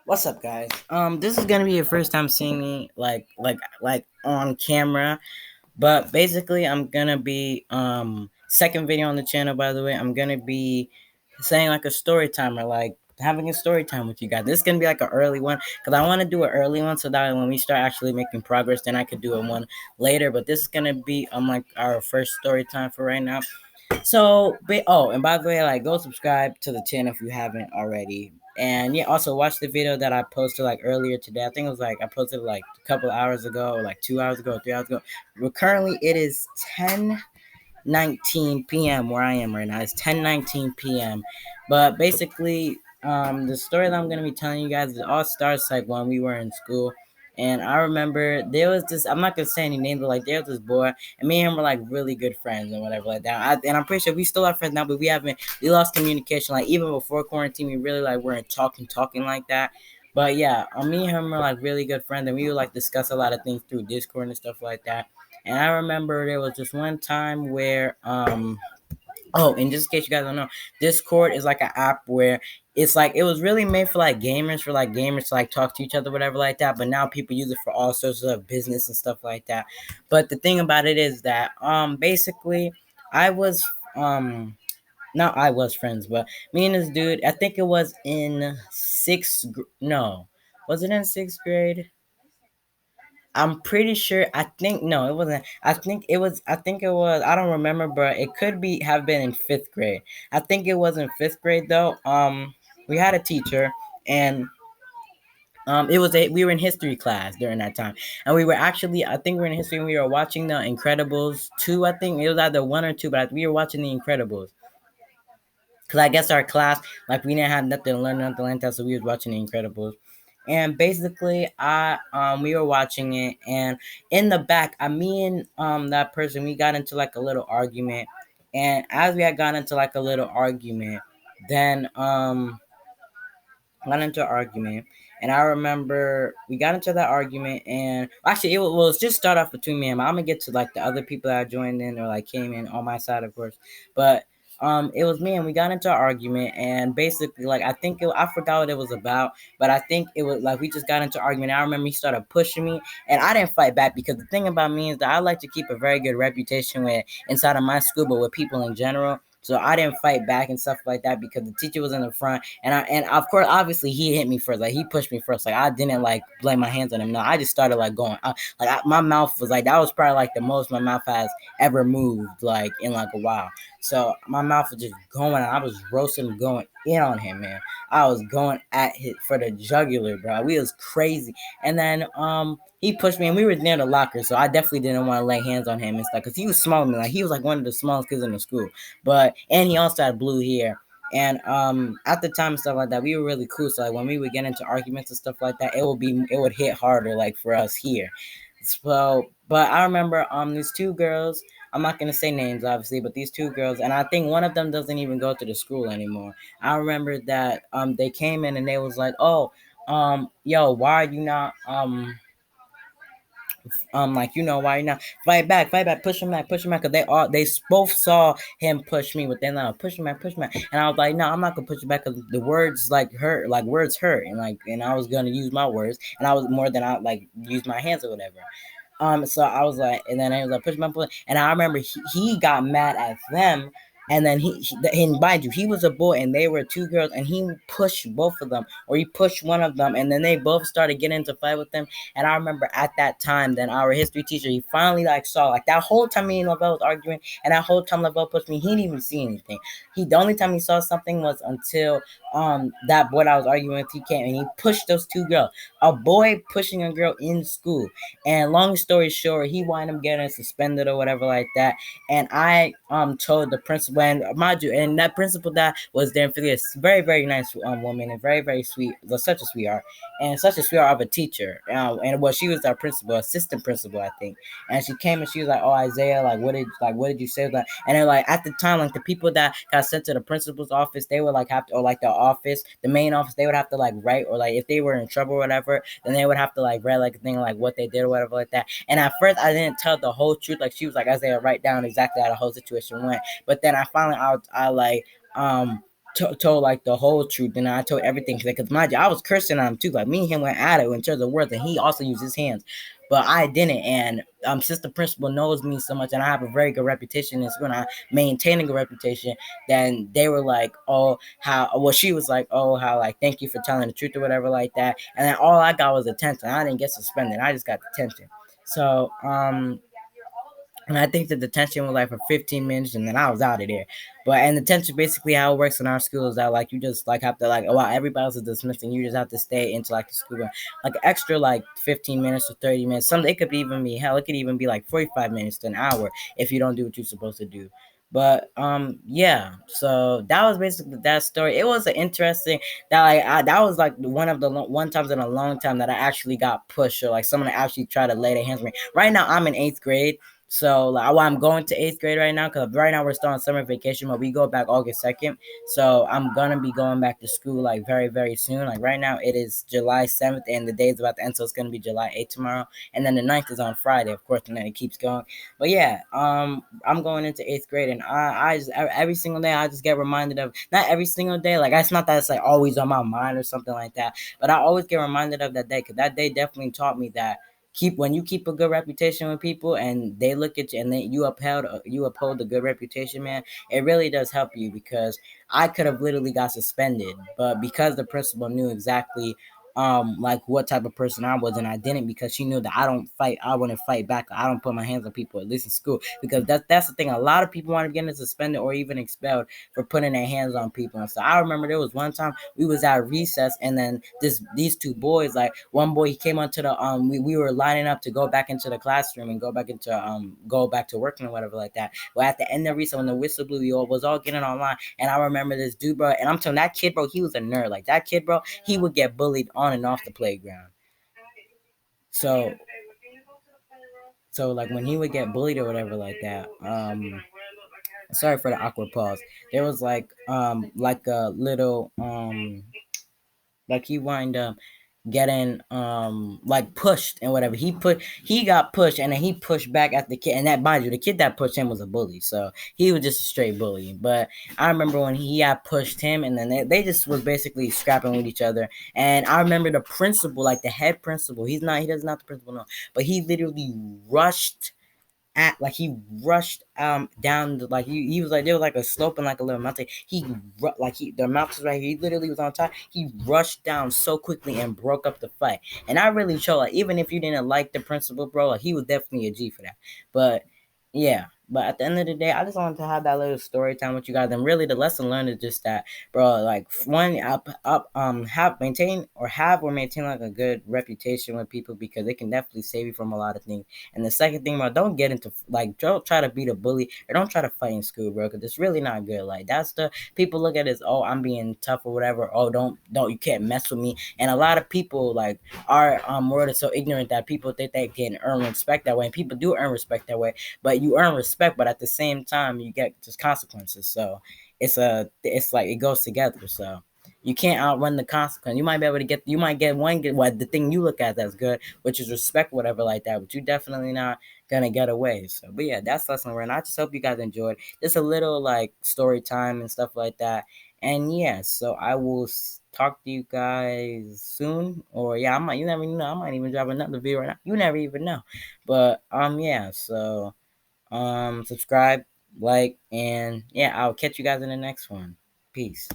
What's up, guys? This is gonna be your first time seeing me like on camera, but basically, I'm gonna be second video on the channel. By the way, I'm gonna be saying like a story time or like having a story time with you guys. This is gonna be like an early one because I want to do an early one so that when we start actually making progress, then I could do a one later. But this is gonna be like our first story time for right now. So, and by the way, like go subscribe to the channel if you haven't already. And yeah, also watch the video that I posted like earlier today. I think it was like I posted it, like a couple of hours ago, or like 2 hours ago, 3 hours ago. But currently it is 10:19 p.m. where I am right now. It's 10:19 p.m. But basically, the story that I'm gonna be telling you guys, it all starts like when we were in school. And I remember there was this, I'm not gonna say any names, but like there was this boy, and me and him were like really good friends and whatever like that. And I'm pretty sure we still are friends now, but we lost communication. Like even before quarantine, we really like weren't talking like that. But yeah, me and him were like really good friends, and we would like discuss a lot of things through Discord and stuff like that. And I remember there was just one time where oh, and just in case you guys don't know, Discord is like an app where it's like it was really made for like gamers to like talk to each other, whatever like that. But now people use it for all sorts of business and stuff like that. But the thing about it is that basically I was not I was friends, but me and this dude, I think it was in no, was it in sixth grade? I'm pretty sure. I think no, it wasn't. I think it was. I think it was. I don't remember, but it could be have been in fifth grade. I think it was in fifth grade though. We had a teacher, and we were in history class during that time, and we were actually. I think we were in history, and we were watching the Incredibles 2. I think it was either 1 or 2, but we were watching the Incredibles. Cause I guess our class, like we didn't have nothing to learn, nothing like that, so we was watching The Incredibles. And basically, we were watching it, and in the back, me and that person, we got into like a little argument, and as we had gotten into like a little argument, then got into an argument, and I remember we got into that argument, and actually, it was just start off between me and him. I'm gonna get to like the other people that joined in or like came in on my side, of course, but it was me, and we got into an argument, and basically, like I forgot what it was about, but I think it was like we just got into an argument. I remember he started pushing me, and I didn't fight back because the thing about me is that I like to keep a very good reputation with inside of my school, but with people in general. So I didn't fight back and stuff like that because the teacher was in the front, and of course, obviously, he hit me first. Like he pushed me first. Like I didn't like lay my hands on him. No, I just started like going. My mouth was like that was probably like the most my mouth has ever moved like in like a while. So my mouth was just going. I was roasting, going in on him, man. I was going at it for the jugular, bro. We was crazy. And then he pushed me, and we were near the locker, so I definitely didn't want to lay hands on him and stuff because he was small. Like he was like one of the smallest kids in the school, and he also had blue hair. And at the time and stuff like that, we were really cool. So like when we would get into arguments and stuff like that, it would hit harder like for us here. So, but I remember these two girls. I'm not gonna say names, obviously, but these two girls, and I think one of them doesn't even go to the school anymore. I remember that they came in and they was like, "Oh, yo, why are you not like why you not fight back, push him back, because they both saw him push me, but then push him back, and I was like, no, I'm not gonna push you back because the words like hurt, like words hurt, and I was gonna use my words, and I was more than I like use my hands or whatever. So I was like, and then I was like, push my foot. And I remember he got mad at them. And then and mind you, he was a boy and they were two girls, and he pushed both of them, or he pushed one of them, and then they both started getting into fight with them. And I remember at that time, then our history teacher, he finally like saw like that whole time me and Lavelle was arguing, and that whole time Lavelle pushed me, he didn't even see anything. The only time he saw something was until that boy I was arguing with, he came and he pushed those two girls. A boy pushing a girl in school. And long story short, he wound up getting suspended or whatever like that. And I told the principal, and mind you, and that principal that was there for this very very nice woman, and very very sweet, was such a sweetheart, and such a sweetheart of a teacher. And well, she was our principal, assistant principal, I think. And she came and she was like, "Oh, Isaiah, what did you say?" Like, and then like at the time, like the people that got sent to the principal's office, they would like have to, or like the office, the main office, they would have to like write, or like if they were in trouble or whatever, then they would have to like write like a thing like what they did or whatever like that. And at first, I didn't tell the whole truth. Like she was like, Isaiah, write down exactly how the whole situation went. But then I finally, I like told like the whole truth, and I told everything because mind you, I was cursing on him too. Like me and him went at it in terms of words, and he also used his hands, but I didn't. And since the principal knows me so much, and I have a very good reputation in school, and I maintaining a reputation, then they were like, oh, how? Well, she was like, oh, how? Like, thank you for telling the truth or whatever like that. And then all I got was attention. I didn't get suspended. I just got detention. So and I think the detention was like for 15 minutes, and then I was out of there. But and detention basically how it works in our school is that like you just like have to like while everybody else is dismissed, and you just have to stay into like the school like extra like 15 minutes or 30 minutes. Some it could even be hell, it could even be like 45 minutes to an hour if you don't do what you're supposed to do. But yeah, so that was basically that story. It was an interesting that was like one of the one times in a long time that I actually got pushed or like someone actually tried to lay their hands on me. Right now I'm in 8th grade, so like, well, I'm going to 8th grade right now because right now we're still on summer vacation, but we go back August 2nd. So I'm gonna be going back to school like very very soon. Like right now it is July 7th, and the day is about to end, so it's gonna be July 8th tomorrow, and then the 9th is on Friday, of course, and then it keeps going. But yeah, I'm going into 8th grade, and I just every single day I just get reminded of, not every single day, like it's not that it's like always on my mind or something like that, but I always get reminded of that day because that day definitely taught me that keep when you keep a good reputation with people and they look at you and then you uphold a good reputation, man, it really does help you because I could have literally got suspended, but because the principal knew exactly like what type of person I was, and I didn't, because she knew that I wouldn't fight back. I don't put my hands on people, at least in school, because that's the thing. A lot of people want to get suspended or even expelled for putting their hands on people. And so I remember there was one time we was at recess, and then these two boys, like one boy, he came onto the we were lining up to go back into the classroom and go back to working or whatever like that. But at the end of recess, when the whistle blew, we all was all getting online, and I remember this dude, bro, and I'm telling that kid, bro, he was a nerd. Like that kid, bro, he would get bullied on and off the playground. So like when he would get bullied or whatever like that, sorry for the awkward pause. There was like a little like he wind up getting like pushed and whatever. He got pushed, and then he pushed back at the kid, and that, mind you, the kid that pushed him was a bully, so he was just a straight bully. But I remember when he had pushed him, and then they just was basically scrapping with each other. And I remember the principal, like the head principal, he does not the principal, no, but he literally rushed at like he rushed down like he was like there was like a slope and like a little mountain. Like the mountains right here, he literally was on top. He rushed down so quickly and broke up the fight. And I really show like, even if you didn't like the principal, bro, like he was definitely a G for that. But yeah, but at the end of the day, I just wanted to have that little story time with you guys. And really the lesson learned is just that, bro, like one have or maintain like a good reputation with people, because it can definitely save you from a lot of things. And the second thing, bro, don't get into like, don't try to be the bully, or don't try to fight in school, bro, because it's really not good. Like that's the people look at it as, oh, I'm being tough or whatever. Oh, don't you can't mess with me. And a lot of people like our world is so ignorant that people think they can earn respect that way, and people do earn respect that way. But you earn respect, but at the same time you get just consequences. So it's like it goes together. So you can't outrun the consequence. You might be able to get, you might get what the thing you look at that's good, which is respect, whatever like that. But you definitely not gonna get away. So, but yeah, that's lesson learned. I just hope you guys enjoyed. Just a little like story time and stuff like that. And yeah, so I will talk to you guys soon. Or yeah, I might. You never know. I might even drop another video right now. You never even know. But yeah. So subscribe, like, and yeah, I'll catch you guys in the next one. Peace.